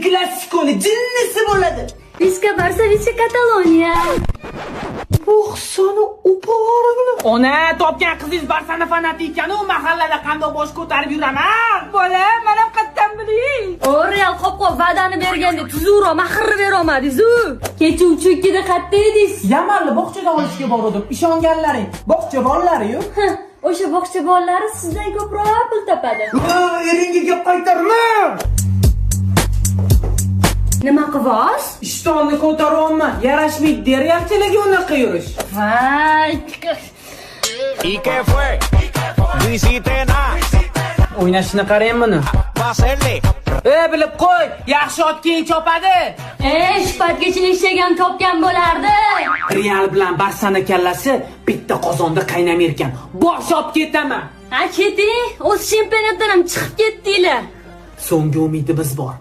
klassikoni jinnisi bo'ladi. Visca Barça, Visca Kataloniya. Bo'xsoni uporagini. Ona topgan qizingiz Barsani fanati ekan, u mahallada qanday bosh ko'tarib yuraman. Bola, mana qayerdan biling? O Real qopqoq va'dani berganda tuzukroq mahirni bera olmadingiz-ku. Kechuvchi ikkida qayerda edingiz? Yamalni bog'chaga olishga bordim. Ishonganlaring, bog'cha bolalari-yu. O'sha bog'cha bolalari sizdan ko'proq pul topadi. Eringga gap qaytarma. Nima qilasiz? Ishtonni ko'taryapman. Yarashmaydi deryapchilarga unaqa yurish. Voy. ¿Y qué fue? No hiciste nada. O'ynashini qarang buni. Va a hacerle. Bilib qo'y, yaxshi ot keyin chopadi. Shpatgacha ishlagan topgan bo'lardi. Real bilan Barsani kallasi bitta qozonda qaynamay ekan. Bosh olib ketaman. Keting, o'z chempionatdan ham chiqib ketdinglar. So'nggi umidimiz bor.